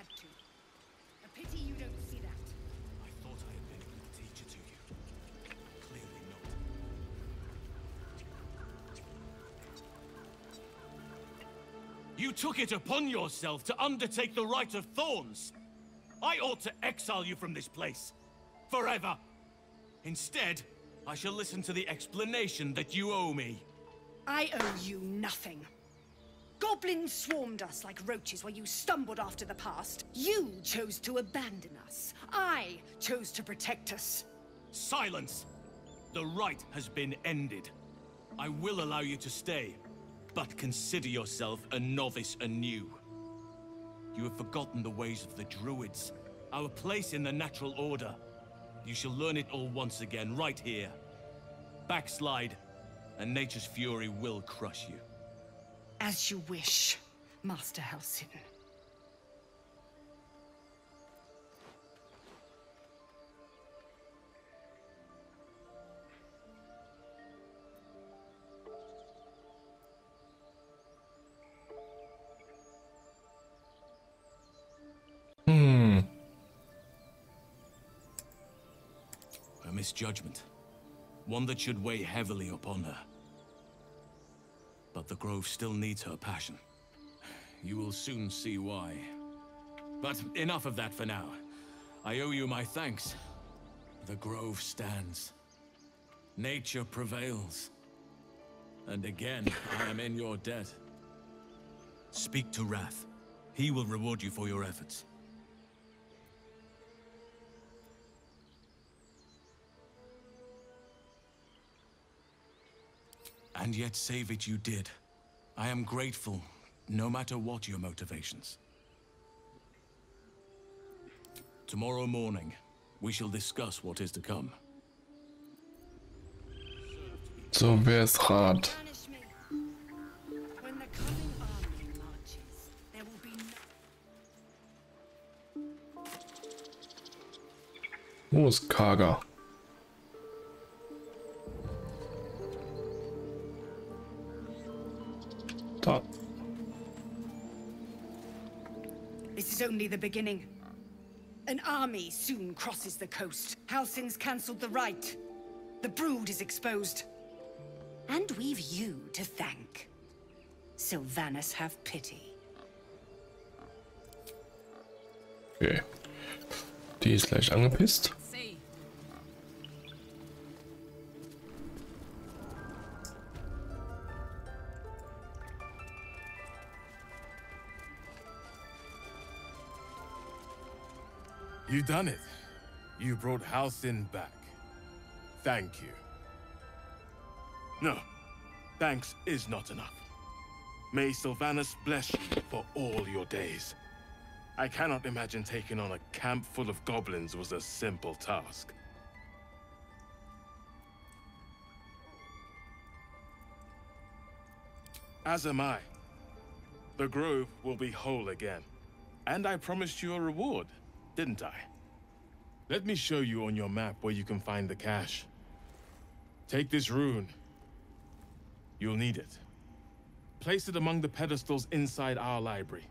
right to. A pity you don't see that. I thought I had been a good teacher to you. Clearly not. You took it upon yourself to undertake the Rite of Thorns. I ought to exile you from this place. Forever. Instead, I shall listen to the explanation that you owe me. I owe you nothing. Goblins swarmed us like roaches while you stumbled after the past. You chose to abandon us. I chose to protect us. Silence! The rite has been ended. I will allow you to stay, but consider yourself a novice anew. You have forgotten the ways of the Druids, our place in the natural order. You shall learn it all once again, right here. Backslide, and nature's fury will crush you. As you wish, Master Halsin. A misjudgment. One that should weigh heavily upon her. But the Grove still needs her passion. You will soon see why. But enough of that for now. I owe you my thanks. The Grove stands. Nature prevails. And again, I am in your debt. Speak to Wrath. He will reward you for your efforts. And yet save it you did. I am grateful, no matter what your motivations. Tomorrow morning, we shall discuss what is to come. So, wer ist Rat? When the coming army marches, there will be no... Wo ist Kaga? Da. This is only the beginning. An army soon crosses the coast. Halsin's cancelled the rite. The brood is exposed. And we've you to thank. Sylvanas have pity. Okay. Die ist gleich angepisst. You done it. You brought Halsin back. Thank you. No, thanks is not enough. May Sylvanas bless you for all your days. I cannot imagine taking on a camp full of goblins was a simple task. As am I. The Grove will be whole again. And I promised you a reward, didn't I? Let me show you on your map where you can find the cache. Take this rune. You'll need it. Place it among the pedestals inside our library.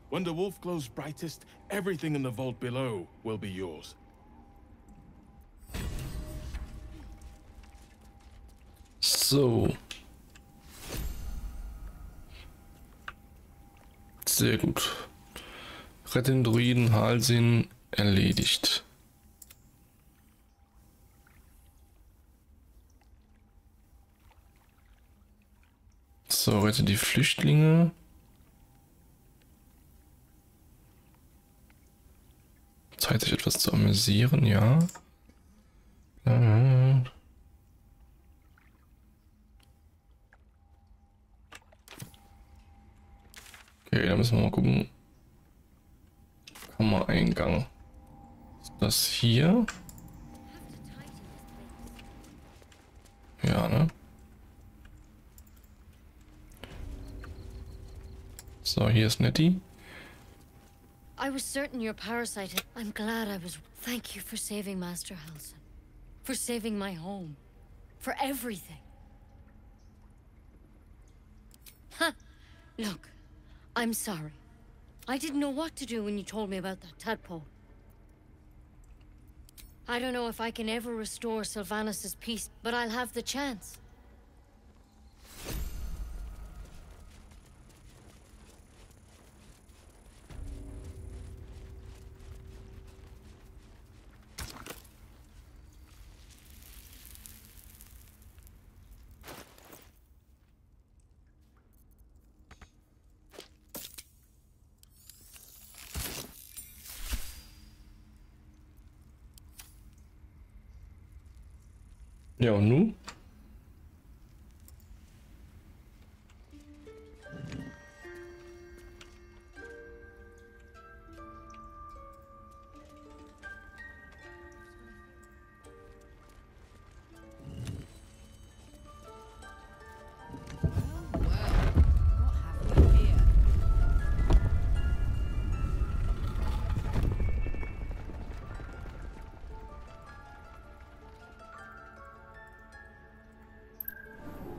When the wolf glows brightest, everything in the vault below will be yours. So. Sehr gut. Rette den Druiden Halsin erledigt. So, rette die Flüchtlinge. Zeit, sich etwas zu amüsieren, ja. Okay, da müssen wir mal gucken. Kammereingang. Ist das hier? Ja, ne? So, hier ist Nettie. I was certain your parasite. I'm glad I was. Thank you for saving Master Halsin. For saving my home. For everything. Huh. Look, I'm sorry. I didn't know what to do when you told me about that tadpole. I don't know if I can ever restore Sylvanas' peace, but I'll have the chance. Ja, und nun?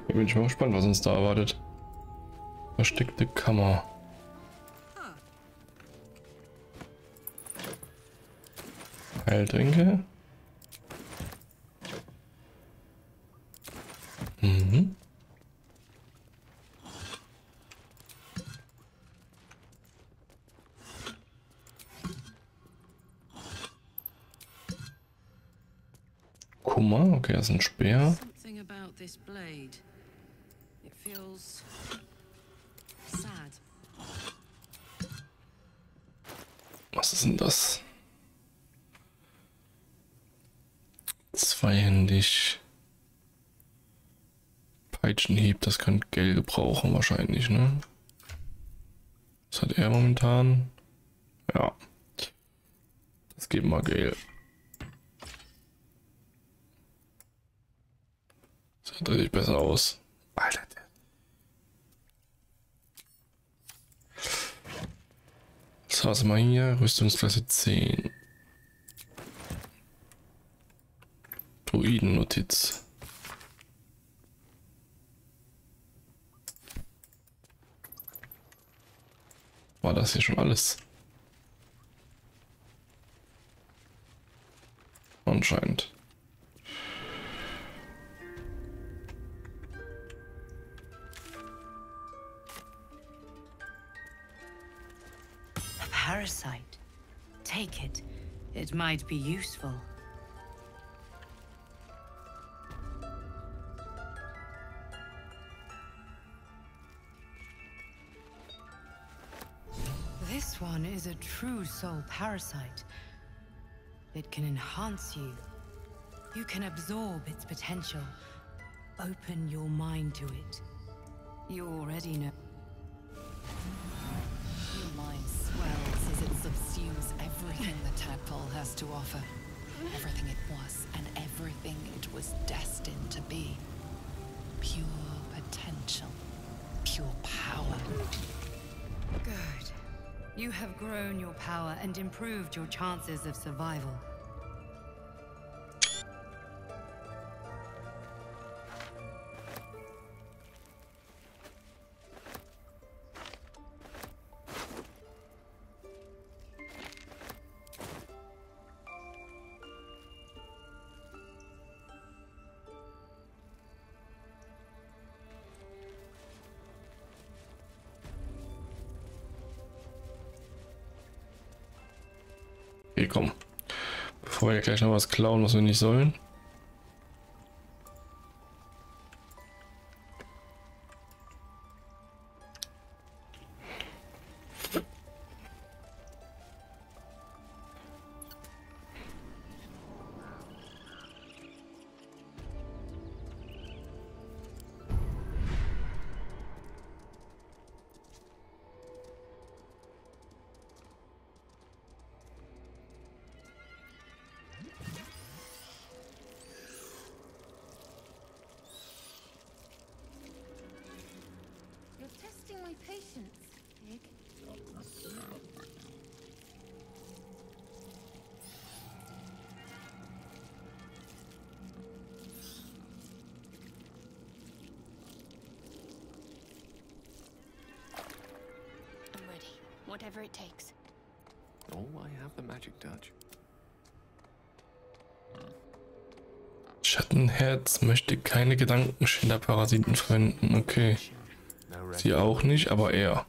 Da bin ich mal gespannt, was uns da erwartet. Versteckte Kammer. Heiltränke. Mhm. Kummer, okay, das ist ein Speer. Something about this blade. It feels sad. Was ist denn das? Zweihändig. Peitschenhieb, das kann Gel gebrauchen wahrscheinlich, ne? Was hat er momentan? Ja. Das geben wir Gel. Das sieht richtig besser aus. Alter. Was haben wir hier? Rüstungsklasse 10. Druiden-Notiz. War das hier schon alles? Anscheinend. A parasite. Take it. It might be useful. This one is a true soul parasite. It can enhance you. You can absorb its potential. Open your mind to it. You already know. Your mind swells as it subsumes everything the tadpole has to offer. Everything it was and everything it was destined to be. Pure potential. Pure power. Good. You have grown your power and improved your chances of survival. Okay, komm. Bevor wir gleich noch was klauen, was wir nicht sollen. whatever it takes. Oh, I have the magic touch. Schattenherz möchte keine Gedankenschinderparasiten verwenden. Okay. Sie auch nicht, aber er.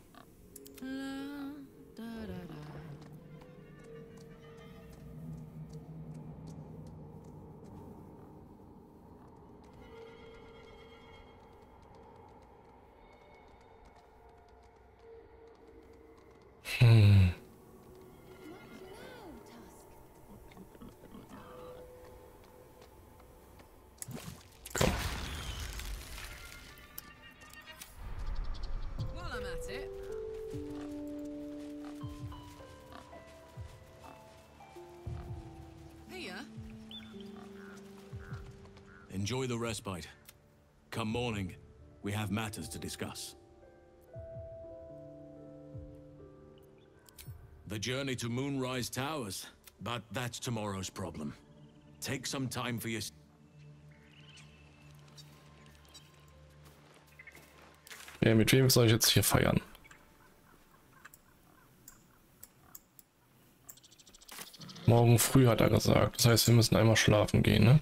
Enjoy the respite. Come morning, we have matters to discuss. The journey to Moonrise Towers, but that's tomorrow's problem. Take some time for your... Ja, mit wem soll ich jetzt hier feiern? Morgen früh hat er gesagt. Das heißt, wir müssen einmal schlafen gehen, ne?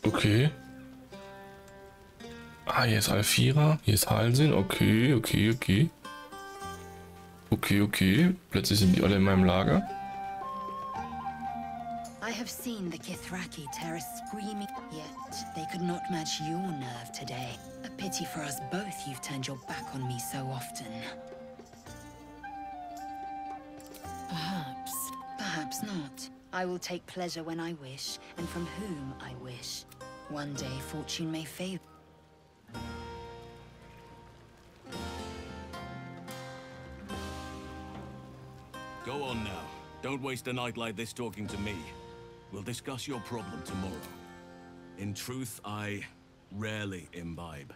Okay. Ah, hier ist Alfira, hier ist Halsin. Okay, okay, okay. Okay, okay. Plötzlich sind die alle in meinem Lager. I have seen the Kithraki tear a screaming, yet they could not match your nerve today. A pity for us both you've turned your back on me so often. Perhaps. Perhaps not. I will take pleasure when I wish, and from whom I wish. One day fortune may favor. Go on now. Don't waste a night like this talking to me. We'll discuss your problem tomorrow. In truth, I rarely imbibe.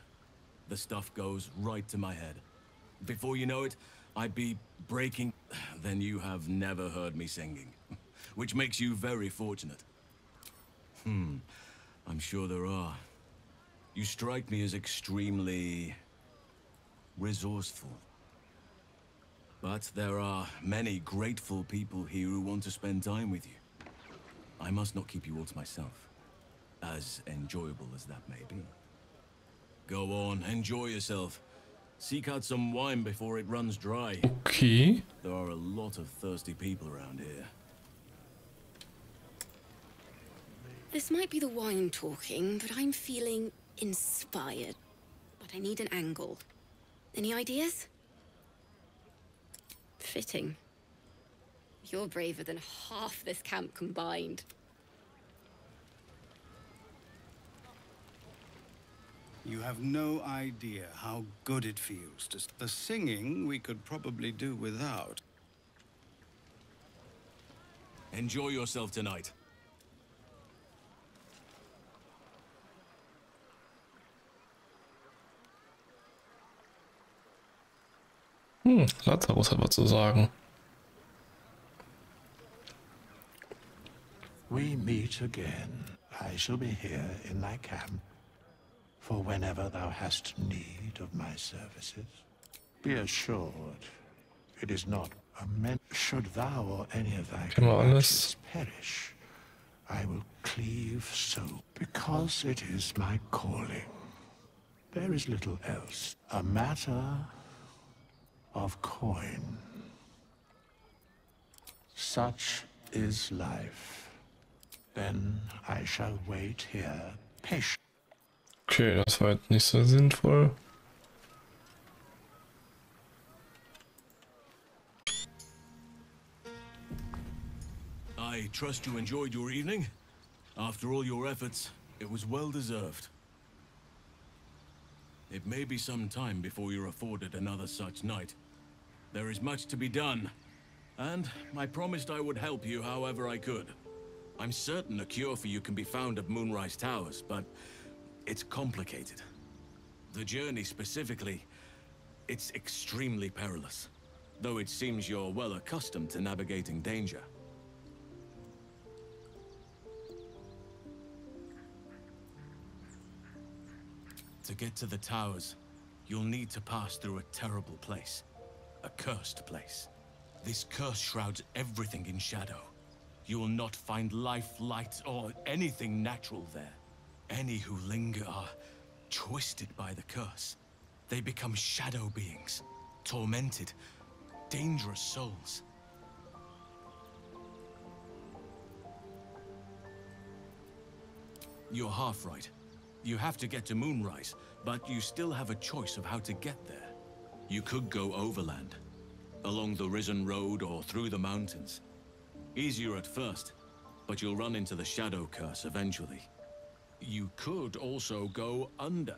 The stuff goes right to my head. Before you know it, I'd be breaking... Then you have never heard me singing. Which makes you very fortunate. I'm sure there are. You strike me as extremely... resourceful. But there are many grateful people here who want to spend time with you. I must not keep you all to myself, as enjoyable as that may be. Go on, enjoy yourself. Seek out some wine before it runs dry. Okay. There are a lot of thirsty people around here. This might be the wine talking, but I'm feeling inspired. But I need an angle. Any ideas? Fitting. You're braver than half this camp combined. You have no idea how good it feels to... The singing we could probably do without. Enjoy yourself tonight. Lazarus hat was zu sagen. We meet again. I shall be here in thy camp, for whenever thou hast need of my services. Be assured, it is not a men. Should thou or any of thy companions perish, I will cleave so, because it is my calling. There is little else. A matter of coin. Such is life. Then I shall wait here patient. Okay, das war jetzt nicht so sinnvoll. I trust you enjoyed your evening. After all your efforts, it was well deserved. It may be some time before you're afforded another such night. There is much to be done, and I promised I would help you however I could. I'm certain a cure for you can be found at Moonrise Towers, but it's complicated. The journey specifically, it's extremely perilous. though it seems you're well accustomed to navigating danger. To get to the towers, you'll need to pass through a terrible place. A cursed place. This curse shrouds everything in shadow. You will not find life, light, or anything natural there. Any who linger are twisted by the curse. They become shadow beings, tormented, dangerous souls. You're half right. You have to get to Moonrise, but you still have a choice of how to get there. You could go overland, along the Risen Road or through the mountains. Easier at first, but you'll run into the Shadow Curse eventually. You could also go under.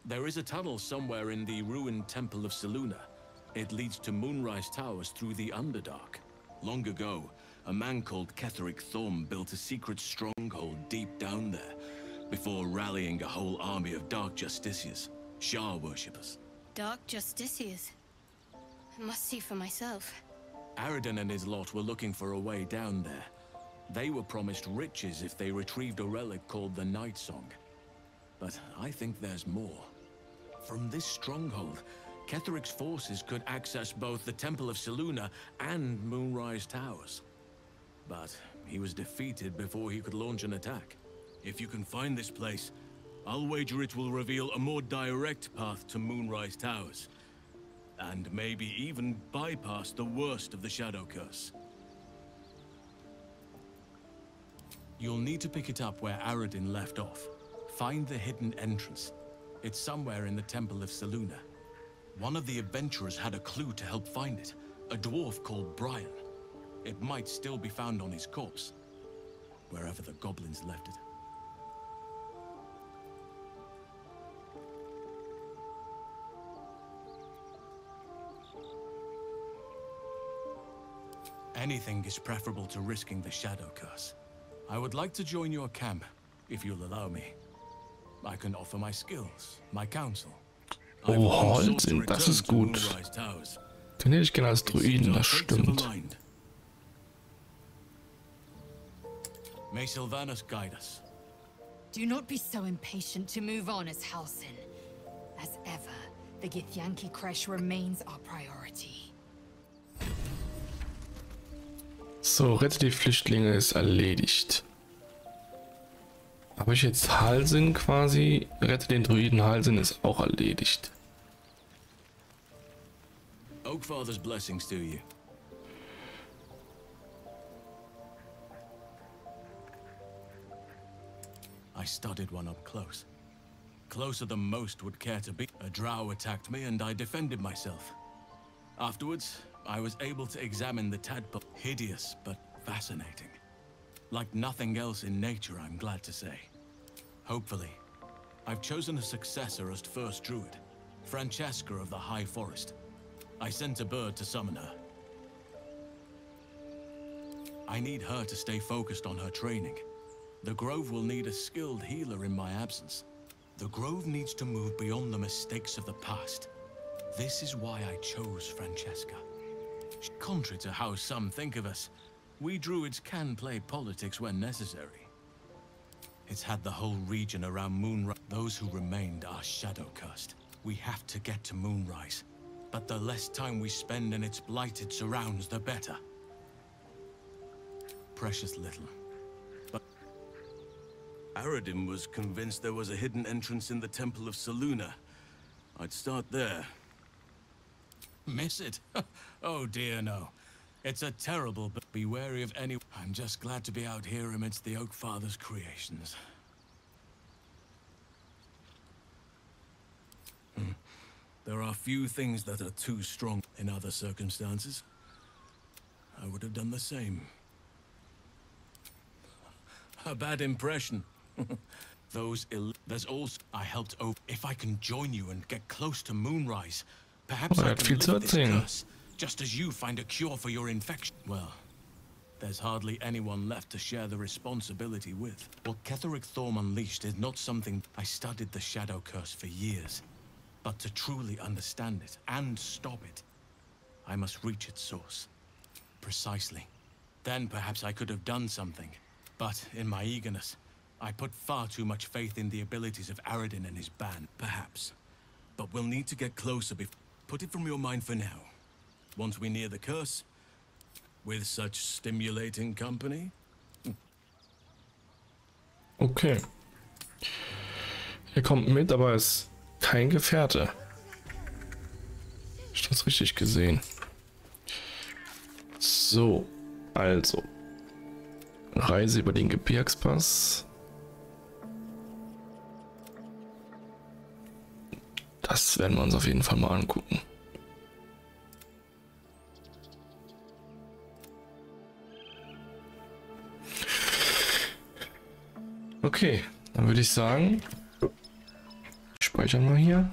There is a tunnel somewhere in the ruined Temple of Selûne. It leads to Moonrise Towers through the Underdark. Long ago, a man called Ketheric Thorm built a secret stronghold deep down there, before rallying a whole army of Dark Justiciars, Shah worshippers. Dark Justiciars? I must see for myself. Aradin and his lot were looking for a way down there. They were promised riches if they retrieved a relic called the Night Song. But I think there's more. From this stronghold, Ketheric's forces could access both the Temple of Selûne and Moonrise Towers. But he was defeated before he could launch an attack. If you can find this place, I'll wager it will reveal a more direct path to Moonrise Towers. And maybe even bypass the worst of the Shadow Curse. You'll need to pick it up where Aradin left off. Find the hidden entrance. It's somewhere in the Temple of Selûne. One of the adventurers had a clue to help find it. A dwarf called Brian. It might still be found on his corpse. Wherever the goblins left it. Anything is preferable to risking the Shadow Curse. I would like to join your camp, if you'll allow me. I can offer my skills, my counsel. Oh, Halsin, das ist gut. Den hätte ich gerne als Druiden, das stimmt. May Sylvanus guide us. Do not be so impatient to move on as Halsin. As ever, the Githyanki Kresh remains our priority. So, rette die Flüchtlinge ist erledigt. Habe ich jetzt Halsin quasi? Rette den Druiden Halsin ist auch erledigt. Oakfather's blessings to you. I studied one up close. Closer than most would care to be. A drow attacked me and I defended myself. Afterwards, I was able to examine the tadpole. Hideous, but fascinating. Like nothing else in nature, I'm glad to say. Hopefully, I've chosen a successor as first druid, Francesca of the High Forest. I sent a bird to summon her. I need her to stay focused on her training. The Grove will need a skilled healer in my absence. The Grove needs to move beyond the mistakes of the past. This is why I chose Francesca. Contrary to how some think of us, we druids can play politics when necessary. It's had the whole region around Moonrise. Those who remained are shadow-cursed. We have to get to Moonrise, but the less time we spend in its blighted surrounds, the better. Precious little. But Aradin was convinced there was a hidden entrance in the Temple of Selûne. I'd start there. Miss it? Oh dear, no. It's a terrible, but be wary of any. I'm just glad to be out here amidst the Oak Father's creations. There are few things that are too strong in other circumstances. I would have done the same. A bad impression. There's also. I helped over. If I can join you and get close to Moonrise, perhaps I can lift this curse, just as you find a cure for your infection. Well, there's hardly anyone left to share the responsibility with. What Ketheric Thorm unleashed is not something. I studied the Shadow Curse for years, but to truly understand it and stop it, I must reach its source. Precisely. Then perhaps I could have done something. But in my eagerness, I put far too much faith in the abilities of Aradin and his band. Perhaps. But we'll need to get closer before... Put it from your mind for now. Once we near the curse, with such stimulating company... Okay. Er kommt mit, aber ist kein Gefährte. Ist das richtig gesehen? So, also. Reise über den Gebirgspass. Das werden wir uns auf jeden Fall mal angucken. Okay, dann würde ich sagen, speichern wir hier.